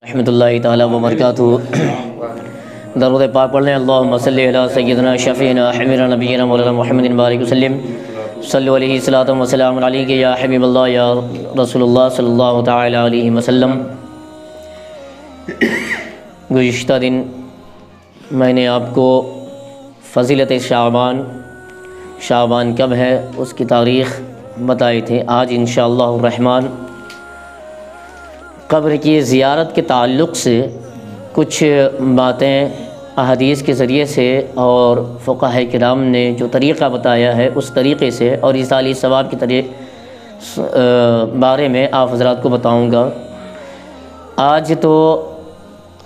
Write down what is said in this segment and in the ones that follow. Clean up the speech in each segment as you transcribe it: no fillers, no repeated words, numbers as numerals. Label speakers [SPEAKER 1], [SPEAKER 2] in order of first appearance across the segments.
[SPEAKER 1] رحمۃ اللہ تعالیٰ وبرکاتہ۔ درود پاک پڑھ لیں۔ اللہم صلی علی سیدنا شفیعنا حبیبنا نبینا مولانا محمد بارک وسلم صلی علیہ الصلوۃ والسلام علیک یا حبیب اللہ یا رسول اللہ صلی اللہ تعالی علیہ وسلم۔ گزشتہ دن میں نے آپ کو فضیلت شعبان کب ہے اس کی تاریخ بتائی تھی۔ آج انشاءاللہ الرحمن قبر کی زیارت کے تعلق سے کچھ باتیں احادیث کے ذریعے سے اور فقہاء کرام نے جو طریقہ بتایا ہے اس طریقے سے اور ایصال ثواب کے بارے میں آپ حضرات کو بتاؤں گا۔ آج تو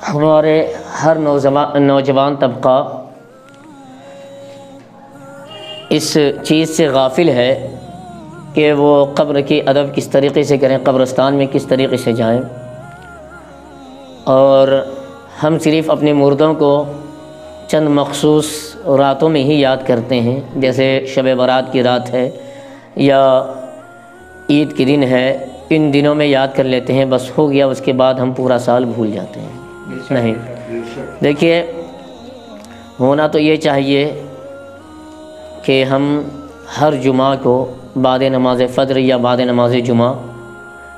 [SPEAKER 1] ہمارے ہر نوجوان طبقہ اس چیز سے غافل ہے کہ وہ قبر کی ادب کس طریقے سے کریں، قبرستان میں کس طریقے سے جائیں، اور ہم صرف اپنے مردوں کو چند مخصوص راتوں میں ہی یاد کرتے ہیں، جیسے شب برات کی رات ہے یا عید کے دن ہے، ان دنوں میں یاد کر لیتے ہیں، بس ہو گیا، اس کے بعد ہم پورا سال بھول جاتے ہیں۔ نہیں، دیکھیے ہونا تو یہ چاہیے کہ ہم ہر جمعہ کو بعد نماز فجر یا بعد نماز جمعہ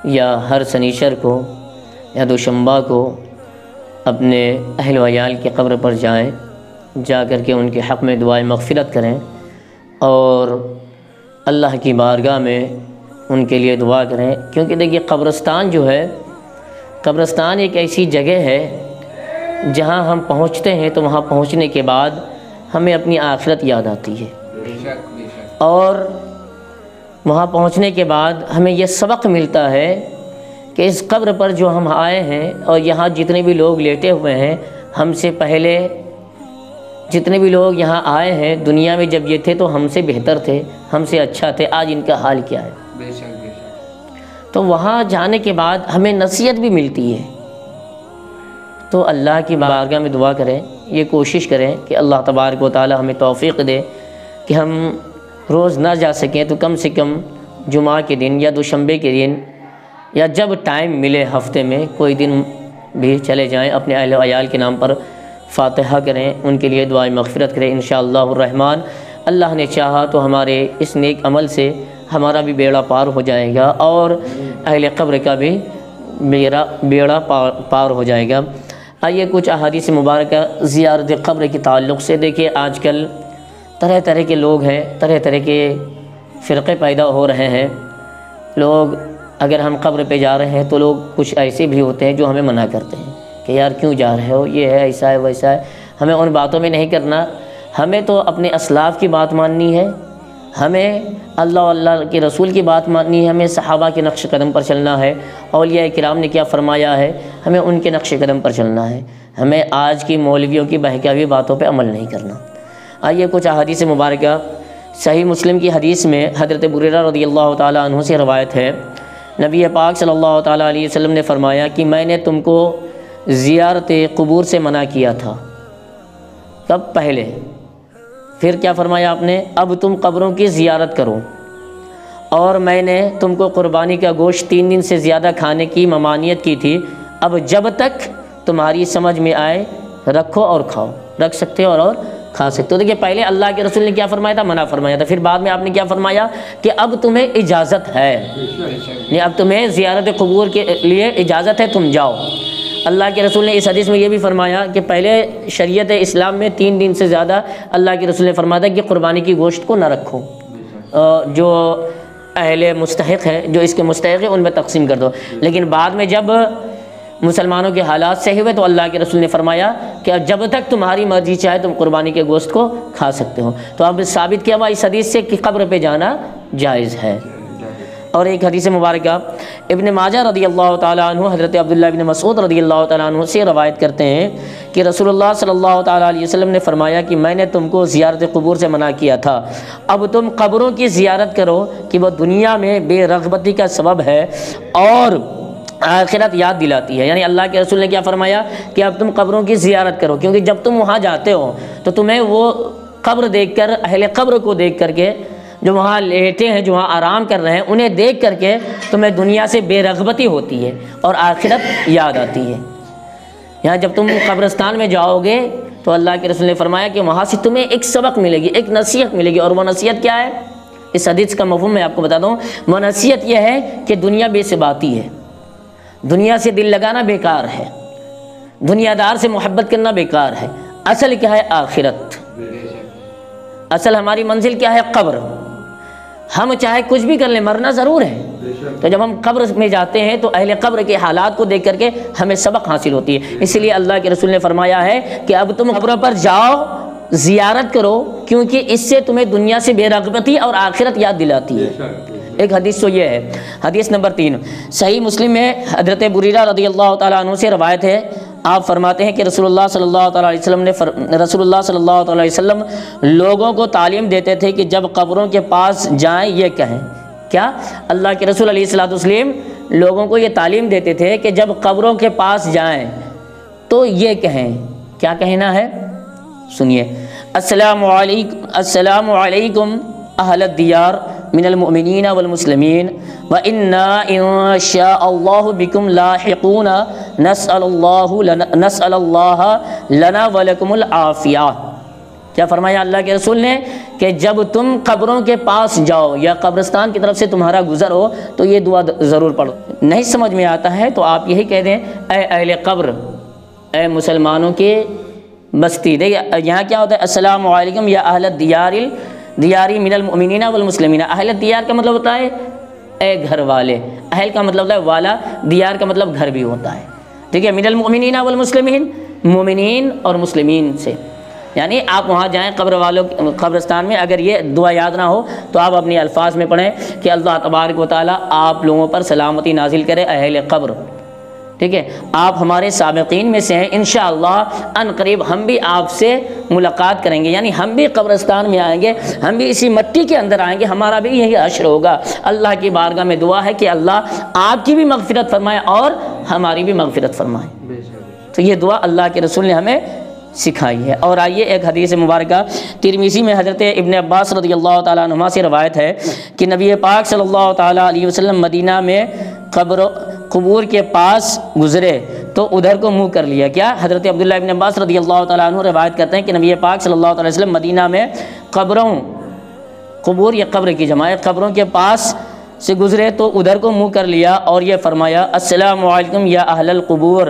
[SPEAKER 1] یا ہر شنیچر کو یا دوشنبہ کو اپنے اہل و عیال کی قبر پر جائیں، جا کر کے ان کے حق میں دعائے مغفرت کریں اور اللہ کی بارگاہ میں ان کے لیے دعا کریں، کیونکہ دیکھیے قبرستان جو ہے، قبرستان ایک ایسی جگہ ہے جہاں ہم پہنچتے ہیں تو وہاں پہنچنے کے بعد ہمیں اپنی آخرت یاد آتی ہے، اور وہاں پہنچنے کے بعد ہمیں یہ سبق ملتا ہے کہ اس قبر پر جو ہم آئے ہیں اور یہاں جتنے بھی لوگ لیٹے ہوئے ہیں، ہم سے پہلے جتنے بھی لوگ یہاں آئے ہیں دنیا میں جب یہ تھے تو ہم سے بہتر تھے، ہم سے اچھا تھے، آج ان کا حال کیا ہے۔ تو وہاں جانے کے بعد ہمیں نصیحت بھی ملتی ہے، تو اللہ کی بارگاہ میں دعا کریں، یہ کوشش کریں کہ اللہ تبارک و تعالی ہمیں توفیق دے کہ ہم روز نہ جا سکیں تو کم سے کم جمعہ کے دن یا دوشنبے کے دن یا جب ٹائم ملے ہفتے میں کوئی دن بھی چلے جائیں، اپنے اہل و عیال کے نام پر فاتحہ کریں، ان کے لیے دعائے مغفرت کریں۔ انشاءاللہ الرحمن اللہ نے چاہا تو ہمارے اس نیک عمل سے ہمارا بھی بیڑا پار ہو جائے گا اور اہل قبر کا بھی بیڑا پار ہو جائے گا۔ آئیے کچھ احادیث مبارکہ زیارت قبر کے تعلق سے۔ دیکھیے آج کل طرح طرح کے لوگ ہیں، طرح طرح کے فرقے پیدا ہو رہے ہیں۔ لوگ اگر ہم قبر پہ جا رہے ہیں تو لوگ کچھ ایسے بھی ہوتے ہیں جو ہمیں منع کرتے ہیں کہ یار کیوں جا رہے ہو، یہ ہے، ایسا ہے، ویسا ہے۔ ہمیں ان باتوں میں نہیں کرنا، ہمیں تو اپنے اسلاف کی بات ماننی ہے، ہمیں اللہ و اللہ کے رسول کی بات ماننی ہے، ہمیں صحابہ کے نقش قدم پر چلنا ہے، اولیاء کرام نے کیا فرمایا ہے ہمیں ان کے نقش قدم پر چلنا ہے، ہمیں آج کی مولویوں کی بہکاوی باتوں پہ عمل نہیں کرنا۔ آئیے کچھ احادیث مبارکہ۔ صحیح مسلم کی حدیث میں حضرت بریرہ رضی اللہ تعالیٰ عنہ سے روایت ہے، نبی پاک صلی اللہ تعالیٰ علیہ وسلم نے فرمایا کہ میں نے تم کو زیارت قبور سے منع کیا تھا۔ کب؟ پہلے۔ پھر کیا فرمایا آپ نے؟ اب تم قبروں کی زیارت کرو، اور میں نے تم کو قربانی کا گوشت 3 دن سے زیادہ کھانے کی ممانعت کی تھی، اب جب تک تمہاری سمجھ میں آئے رکھو اور کھاؤ، رکھ سکتے ہو اور کھا سکتے ہو۔ دیکھیے پہلے اللہ کے رسول نے کیا فرمایا تھا؟ منع فرمایا تھا، پھر بعد میں آپ نے کیا فرمایا کہ اب تمہیں اجازت ہے، یعنی اب تمہیں زیارت قبور کے لیے اجازت ہے، تم جاؤ۔ اللہ کے رسول نے اس حدیث میں یہ بھی فرمایا کہ پہلے شریعت اسلام میں 3 دن سے زیادہ اللہ کے رسول نے فرمایا تھا کہ قربانی کی گوشت کو نہ رکھو، جو اہل مستحق ہے، جو اس کے مستحق ہے ان میں تقسیم کر دو۔ لیکن بعد میں جب مسلمانوں کے حالات صحیح ہوئے تو اللہ کے رسول نے فرمایا کہ اب جب تک تمہاری مرضی چاہے تم قربانی کے گوشت کو کھا سکتے ہو۔ تو اب ثابت کیا ہوا اس حدیث سے کہ قبر پہ جانا جائز ہے۔ اور ایک حدیث مبارکہ ابن ماجہ رضی اللہ تعالیٰ عنہ حضرت عبداللہ ابن مسعود رضی اللہ تعالیٰ عنہ سے روایت کرتے ہیں کہ رسول اللہ صلی اللہ تعالیٰ علیہ وسلم نے فرمایا کہ میں نے تم کو زیارت قبور سے منع کیا تھا، اب تم قبروں کی زیارت کرو کہ وہ دنیا میں بے رغبتی کا سبب ہے اور آخرت یاد دلاتی ہے۔ یعنی اللہ کے رسول نے کیا فرمایا کہ اب تم قبروں کی زیارت کرو، کیونکہ جب تم وہاں جاتے ہو تو تمہیں وہ قبر دیکھ کر، اہل قبر کو دیکھ کر کے جو وہاں لیٹے ہیں، جو وہاں آرام کر رہے ہیں، انہیں دیکھ کر کے تمہیں دنیا سے بے رغبتی ہوتی ہے اور آخرت یاد آتی ہے۔ یہاں جب تم قبرستان میں جاؤ گے تو اللہ کے رسول نے فرمایا کہ وہاں سے تمہیں ایک سبق ملے گی، ایک نصیحت ملے گی، اور وہ نصیحت کیا ہے؟ اس حدیث کا مفہوم میں آپ کو بتا دوں، وہ نصیحت یہ ہے کہ دنیا بے ثباتی ہے، دنیا سے دل لگانا بیکار ہے، دنیا دار سے محبت کرنا بیکار ہے، اصل کیا ہے؟ آخرت۔ اصل ہماری منزل کیا ہے؟ قبر۔ ہم چاہے کچھ بھی کر لیں، مرنا ضرور ہے، تو جب ہم قبر میں جاتے ہیں تو اہل قبر کے حالات کو دیکھ کر کے ہمیں سبق حاصل ہوتی ہے۔ اس لیے اللہ کے رسول نے فرمایا ہے کہ اب تم قبروں پر جاؤ، زیارت کرو، کیونکہ اس سے تمہیں دنیا سے بے رغبتی اور آخرت یاد دلاتی ہے۔ ایک حدیث تو یہ ہے۔ حدیث نمبر 3 صحیح مسلم میں حضرت بریرہ رضی اللہ تعالیٰ عنہ سے روایت ہے، آپ فرماتے ہیں کہ رسول اللہ صلی اللہ تعالیٰ علیہ وسلم لوگوں کو تعلیم دیتے تھے کہ جب قبروں کے پاس جائیں یہ کہیں۔ کیا؟ اللہ کے رسول علیہ الصلوۃ والتسلیم لوگوں کو یہ تعلیم دیتے تھے کہ جب قبروں کے پاس جائیں تو یہ کہیں۔ کیا کہنا ہے؟ سنیے، السلام علیکم اہل الدیار من المؤمنین والمسلمین وَإِنَّا إِن شَاءَ اللَّهُ بِكُمْ لَاحِقُونَ نسأل اللہ لنا ولکم العافیہ۔ کیا فرمایا اللہ کے رسول نے کہ جب تم قبروں کے پاس جاؤ یا قبرستان کی طرف سے تمہارا گزر ہو تو یہ دعا ضرور پڑھو۔ نہیں سمجھ میں آتا ہے تو آپ یہی کہہ دیں، اے اہل قبر، اے مسلمانوں کے بستی۔ دیکھیے یہاں کیا ہوتا ہے؟ السلام علیکم یا اہل دیاری من المؤمنین والمسلمین۔ اہل دیار کا مطلب ہوتا ہے اے گھر والے، اہل کا مطلب ہوتا ہے والا، دیار کا مطلب گھر بھی ہوتا ہے، ٹھیک ہے؟ من المؤمنین والمسلمین، مومنین اور مسلمین سے، یعنی آپ وہاں جائیں قبرستان میں، اگر یہ دعا یاد نہ ہو تو آپ اپنی الفاظ میں پڑھیں کہ اللہ تبارک و تعالیٰ آپ لوگوں پر سلامتی نازل کرے، اہل قبر، ٹھیک ہے؟ آپ ہمارے سابقین میں سے ہیں، انشاءاللہ ان قریب ہم بھی آپ سے ملاقات کریں گے، یعنی ہم بھی قبرستان میں آئیں گے، ہم بھی اسی مٹی کے اندر آئیں گے، ہمارا بھی یہی حشر ہوگا۔ اللہ کی بارگاہ میں دعا ہے کہ اللہ آپ کی بھی مغفرت فرمائے اور ہماری بھی مغفرت فرمائے۔ تو یہ دعا اللہ کے رسول نے ہمیں سکھائی ہے۔ اور آئیے ایک حدیث مبارکہ ترمذی میں حضرت ابن عباس رضی اللہ تعالیٰ عنہما سے روایت ہے کہ نبی پاک صلی اللہ تعالیٰ علیہ وسلم مدینہ میں قبور کے پاس گزرے تو ادھر کو منہ کر لیا۔ کیا؟ حضرت عبداللہ ابن عباس رضی اللہ تعالیٰ عنہ روایت کرتے ہیں کہ نبی پاک صلی اللہ علیہ وسلم مدینہ میں قبور یا قبر کی جمع ہے، قبروں کے پاس سے گزرے تو ادھر کو منہ کر لیا اور یہ فرمایا، السلام علیکم یا اہل القبور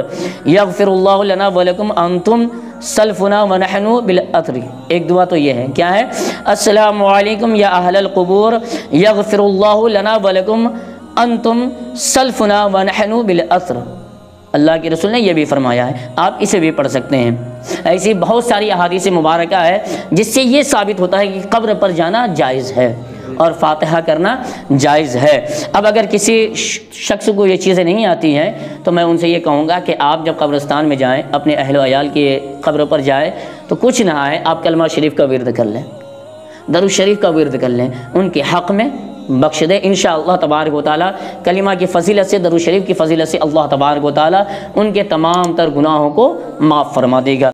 [SPEAKER 1] یغفر اللہ لنا ولکم انتم سلفنا ونحن بالعطر۔ ایک دعا تو یہ ہے، کیا ہے؟ السلام علیکم یا اہل القبور یغفر اللہ لنا ولکم انتم سلفنا ونحن بالعطر۔ اللہ کے رسول نے یہ بھی فرمایا ہے، آپ اسے بھی پڑھ سکتے ہیں۔ ایسی بہت ساری احادیث مبارکہ ہے جس سے یہ ثابت ہوتا ہے کہ قبر پر جانا جائز ہے اور فاتحہ کرنا جائز ہے۔ اب اگر کسی شخص کو یہ چیزیں نہیں آتی ہیں تو میں ان سے یہ کہوں گا کہ آپ جب قبرستان میں جائیں، اپنے اہل و عیال کی قبروں پر جائیں تو کچھ نہ آئے، آپ کلمہ شریف کا ورد کر لیں، درود شریف کا ورد کر لیں، ان کے حق میں بخش دے۔ انشاءاللہ تبارک و تعالیٰ کلمہ کی فضیلت سے، درود شریف کی فضیلت سے اللہ تبارک و تعالیٰ ان کے تمام تر گناہوں کو معاف فرما دے گا۔